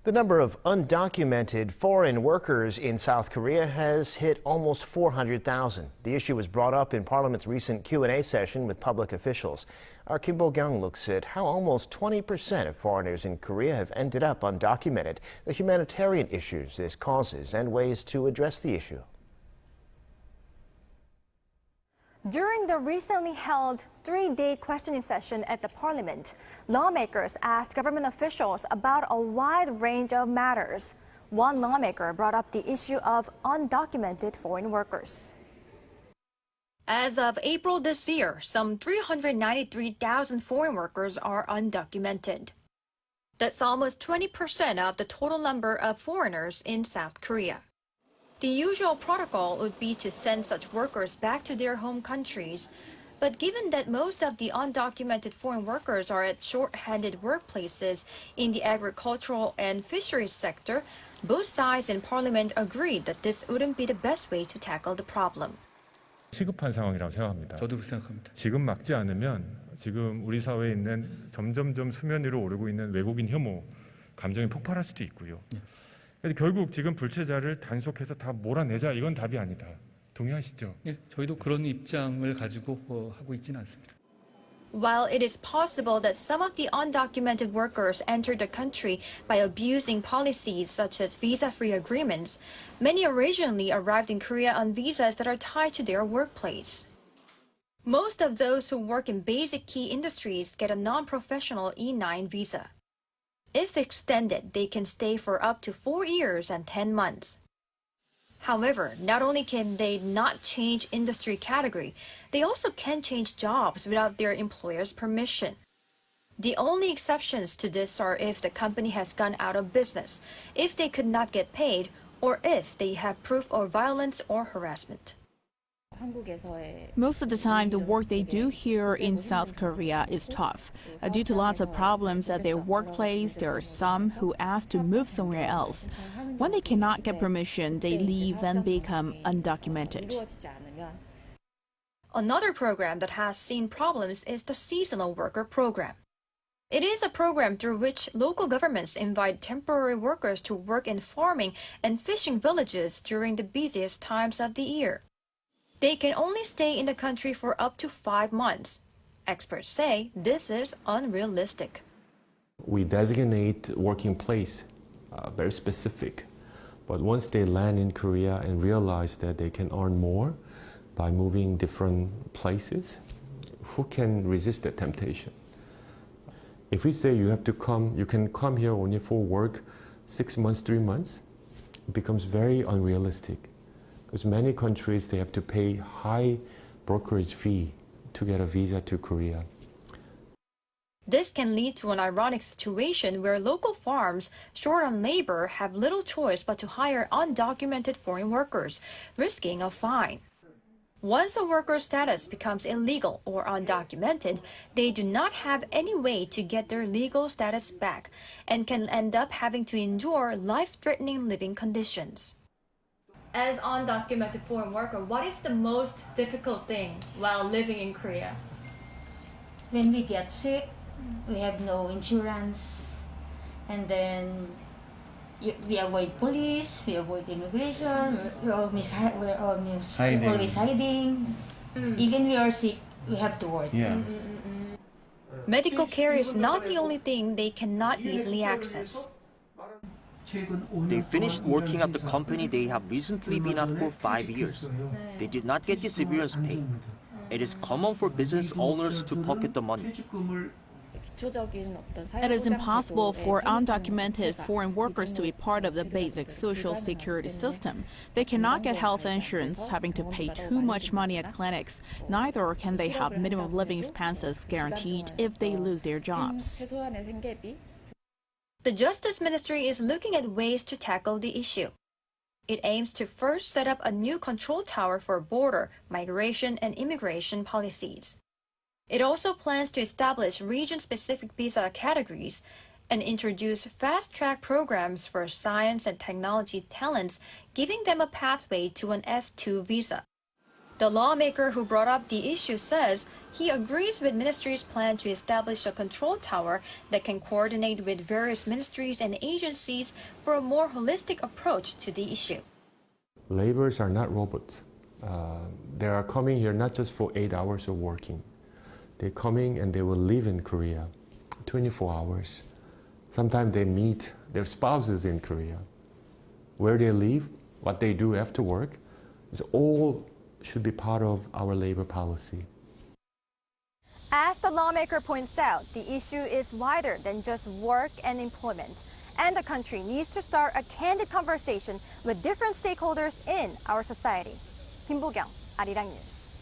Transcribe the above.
The number of undocumented foreign workers in South Korea has hit almost 400,000. The issue was brought up in Parliament's recent Q&A session with public officials. Our Kim Bo-kyung looks at how almost 20% of foreigners in Korea have ended up undocumented, the humanitarian issues this causes, and ways to address the issue. During the recently held three-day questioning session at the Parliament, lawmakers asked government officials about a wide range of matters. One lawmaker brought up the issue of undocumented foreign workers. As of April this year, some 393,000 foreign workers are undocumented. That's almost 20% of the total number of foreigners in South Korea. The usual protocol would be to send such workers back to their home countries. But given that most of the undocumented foreign workers are at short-handed workplaces in the agricultural and fisheries sector, both sides in Parliament agreed that this wouldn't be the best way to tackle the problem. 시급한 상황이라고 생각합니다. 저도 그렇게 생각합니다. 지금 막지 않으면 지금 우리 사회에 있는 점점점 수면 위로 오르고 있는 외국인 혐오 감정이 폭발할 수도 있고요. 결국 지금 불체자를 단속해서 다 몰아내자 이건 답이 아니다. 동의하시죠? 예, 저희도 그런 입장을 가지고 하고 있지는 않습니다. While it is possible that some of the undocumented workers entered the country by abusing policies such as visa-free agreements, many originally arrived in Korea on visas that are tied to their workplace. Most of those who work in basic key industries get a non-professional E9 visa. If extended, they can stay for up to 4 years and 10 months. However, not only can they not change industry category, they also can't change jobs without their employer's permission. The only exceptions to this are if the company has gone out of business, if they could not get paid, or if they have proof of violence or harassment. Most of the time, the work they do here in South Korea is tough. Due to lots of problems at their workplace, there are some who ask to move somewhere else. When they cannot get permission, they leave and become undocumented. Another program that has seen problems is the seasonal worker program. It is a program through which local governments invite temporary workers to work in farming and fishing villages during the busiest times of the year. They can only stay in the country for up to 5 months. Experts say this is unrealistic. We designate working place, very specific. But once they land in Korea and realize that they can earn more by moving different places, who can resist that temptation? If we say you can come here only for work 6 months, 3 months, it becomes very unrealistic. Because many countries, they have to pay high brokerage fee to get a visa to Korea. This can lead to an ironic situation where local farms, short on labor, have little choice but to hire undocumented foreign workers, risking a fine. Once a worker's status becomes illegal or undocumented, they do not have any way to get their legal status back and can end up having to endure life-threatening living conditions. As undocumented foreign worker, what is the most difficult thing while living in Korea? When we get sick, we have no insurance, and then we avoid police, we avoid immigration, we're always hiding. Even we are sick, we have to work. Yeah. Medical care is not the only thing they cannot easily access. They finished working at the company they have recently been at for 5 years. They did not get the severance pay. It is common for business owners to pocket the money. It is impossible for undocumented foreign workers to be part of the basic social security system. They cannot get health insurance, having to pay too much money at clinics. Neither can they have minimum living expenses guaranteed if they lose their jobs. The Justice Ministry is looking at ways to tackle the issue. It aims to first set up a new control tower for border, migration, and immigration policies. It also plans to establish region-specific visa categories and introduce fast-track programs for science and technology talents, giving them a pathway to an F2 visa. The lawmaker who brought up the issue says He agrees with ministry's plan to establish a control tower that can coordinate with various ministries and agencies for a more holistic approach to the issue. Laborers are not robots. They are coming here not just for 8 hours of working. They're coming and they will live in Korea 24 hours. Sometimes they meet their spouses in Korea. Where they live, what they do after work, is all should be part of our labor policy. As the lawmaker points out, the issue is wider than just work and employment, and the country needs to start a candid conversation with different stakeholders in our society. 김보경, 아리랑 뉴스.